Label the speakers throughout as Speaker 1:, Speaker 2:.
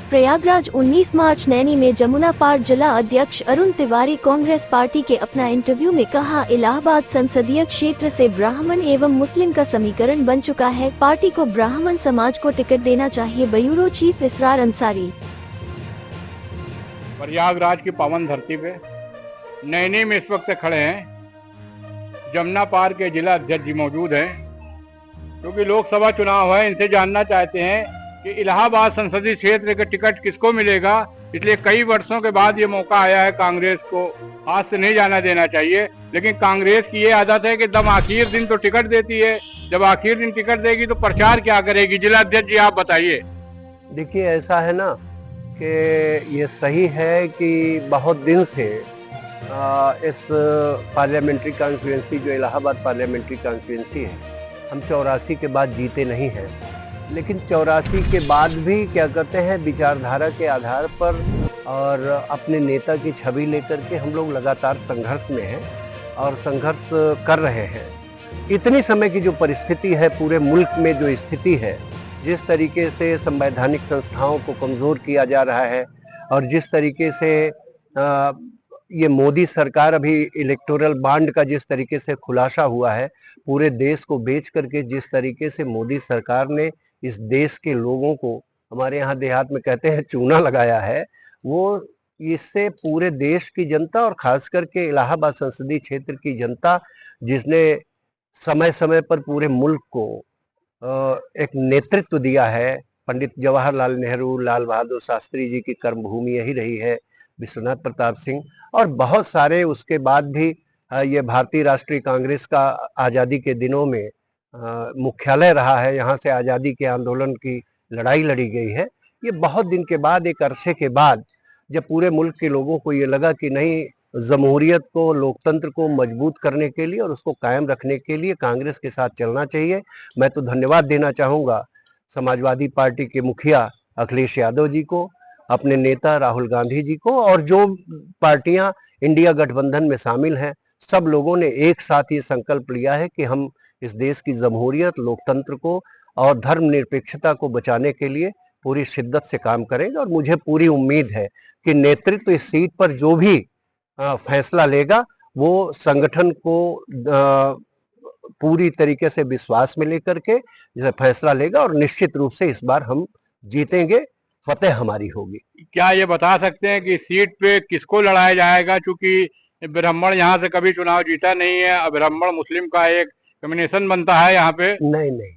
Speaker 1: प्रयागराज 19 मार्च नैनी में जमुना पार जिला अध्यक्ष अरुण तिवारी कांग्रेस पार्टी के अपना इंटरव्यू में कहा, इलाहाबाद संसदीय क्षेत्र से ब्राह्मण एवं मुस्लिम का समीकरण बन चुका है। पार्टी को ब्राह्मण समाज को टिकट देना चाहिए। ब्यूरो चीफ इसरार अंसारी।
Speaker 2: प्रयागराज की पावन धरती पे नैनी में इस वक्त खड़े हैं। जमुना पार के जिला अध्यक्ष जी मौजूद हैं, क्योंकि लोकसभा चुनाव है। इनसे जानना चाहते हैं कि इलाहाबाद संसदीय क्षेत्र का टिकट किसको मिलेगा। इसलिए कई वर्षों के बाद ये मौका आया है। कांग्रेस को हाथ से नहीं जाना देना चाहिए, लेकिन कांग्रेस की ये आदत है कि दम आखिर दिन तो टिकट देती है। जब आखिर दिन टिकट देगी तो प्रचार क्या करेगी। जिला अध्यक्ष जी आप बताइए।
Speaker 3: देखिए, ऐसा है ना कि ये सही है कि बहुत दिन से इस पार्लियामेंट्री कॉन्स्टिट्यूएंसी जो इलाहाबाद पार्लियामेंट्री कॉन्स्टिट्यूएंसी है, हम 84 के बाद जीते नहीं हैं। लेकिन 84 के बाद भी क्या कहते हैं, विचारधारा के आधार पर और अपने नेता की छवि लेकर के हम लोग लगातार संघर्ष में हैं और संघर्ष कर रहे हैं। इतनी समय की जो परिस्थिति है, पूरे मुल्क में जो स्थिति है, जिस तरीके से संवैधानिक संस्थाओं को कमज़ोर किया जा रहा है और जिस तरीके से ये मोदी सरकार अभी इलेक्टोरल बॉन्ड का जिस तरीके से खुलासा हुआ है, पूरे देश को बेच करके जिस तरीके से मोदी सरकार ने इस देश के लोगों को, हमारे यहाँ देहात में कहते हैं, चूना लगाया है, वो इससे पूरे देश की जनता और खास करके इलाहाबाद संसदीय क्षेत्र की जनता, जिसने समय समय पर पूरे मुल्क को एक नेतृत्व दिया है। पंडित जवाहरलाल नेहरू, लाल बहादुर शास्त्री जी की कर्मभूमि यही रही है, विश्वनाथ प्रताप सिंह, और बहुत सारे उसके बाद भी ये भारतीय राष्ट्रीय कांग्रेस का आज़ादी के दिनों में मुख्यालय रहा है। यहाँ से आज़ादी के आंदोलन की लड़ाई लड़ी गई है। ये बहुत दिन के बाद, एक अरसे के बाद, जब पूरे मुल्क के लोगों को ये लगा कि नहीं, जमहूरियत को, लोकतंत्र को मजबूत करने के लिए और उसको कायम रखने के लिए कांग्रेस के साथ चलना चाहिए। मैं तो धन्यवाद देना चाहूँगा समाजवादी पार्टी के मुखिया अखिलेश यादव जी को, अपने नेता राहुल गांधी जी को, और जो पार्टियां इंडिया गठबंधन में शामिल हैं, सब लोगों ने एक साथ ये संकल्प लिया है कि हम इस देश की जमहूरियत, लोकतंत्र को और धर्मनिरपेक्षता को बचाने के लिए पूरी शिद्दत से काम करेंगे। और मुझे पूरी उम्मीद है कि नेतृत्व इस सीट पर जो भी फैसला लेगा, वो संगठन को पूरी तरीके से विश्वास में लेकर के जैसे फैसला लेगा, और निश्चित रूप से इस बार हम जीतेंगे, फतेह हमारी होगी।
Speaker 2: क्या ये बता सकते हैं कि सीट पे किसको लड़ाया जाएगा? क्योंकि ब्राह्मण यहाँ से कभी चुनाव जीता नहीं है। ब्राह्मण मुस्लिम का एक कॉम्बिनेशन बनता है यहाँ पे।
Speaker 3: नहीं,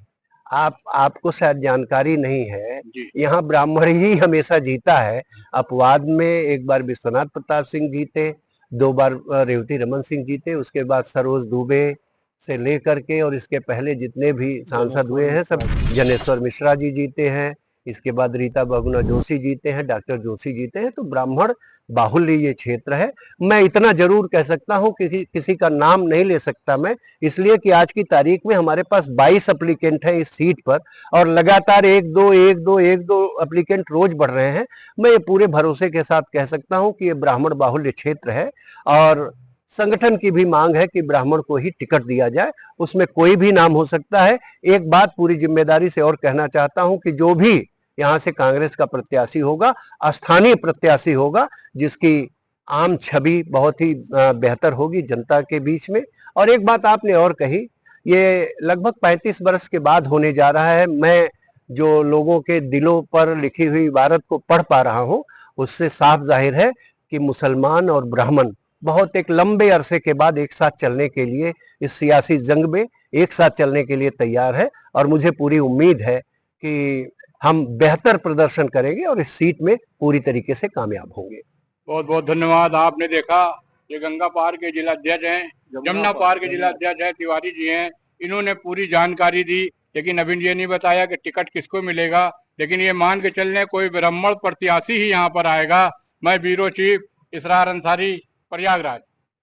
Speaker 3: आपको शायद जानकारी नहीं है, यहाँ ब्राह्मण ही हमेशा जीता है। अपवाद में एक बार विश्वनाथ प्रताप सिंह जीते, 2 बार रेवती रमन सिंह जीते, उसके बाद सरोज दुबे से लेकर के और इसके पहले जितने भी सांसद हुए हैं, सब जनेश्वर मिश्रा जी जीते हैं। इसके बाद रीता बहुगुणा जोशी जीते हैं, डॉक्टर जोशी जीते हैं। तो ब्राह्मण बाहुल्य ये क्षेत्र है। मैं इतना जरूर कह सकता हूं कि किसी का नाम नहीं ले सकता मैं, इसलिए कि आज की तारीख में हमारे पास 22 एप्लीकेंट हैं इस सीट पर, और लगातार एक दो एप्लीकेंट रोज बढ़ रहे हैं। मैं ये पूरे भरोसे के साथ कह सकता हूं कि ये ब्राह्मण बाहुल्य क्षेत्र है, और संगठन की भी मांग है कि ब्राह्मण को ही टिकट दिया जाए। उसमें कोई भी नाम हो सकता है। एक बात पूरी जिम्मेदारी से और कहना चाहता हूं कि जो भी यहाँ से कांग्रेस का प्रत्याशी होगा, स्थानीय प्रत्याशी होगा, जिसकी आम छवि बहुत ही बेहतर होगी जनता के बीच में। और एक बात आपने और कही, ये लगभग 35 वर्ष के बाद होने जा रहा है। मैं जो लोगों के दिलों पर लिखी हुई इबारत को पढ़ पा रहा हूँ, उससे साफ जाहिर है कि मुसलमान और ब्राह्मण बहुत एक लंबे अरसे के बाद एक साथ चलने के लिए, इस सियासी जंग में एक साथ चलने के लिए तैयार है। और मुझे पूरी उम्मीद है कि हम बेहतर प्रदर्शन करेंगे और इस सीट में पूरी तरीके से कामयाब होंगे।
Speaker 2: बहुत बहुत धन्यवाद। आपने देखा, ये गंगा पार के जिला अध्यक्ष हैं, जमुना पार के जिला अध्यक्ष है तिवारी जी हैं। इन्होंने पूरी जानकारी दी, लेकिन अभी ये नहीं बताया कि टिकट किसको मिलेगा। लेकिन ये मान के चलने कोई ब्राह्मण प्रत्याशी ही यहाँ पर आएगा। मैं ब्यूरो चीफ इसरार अंसारी, प्रयागराज।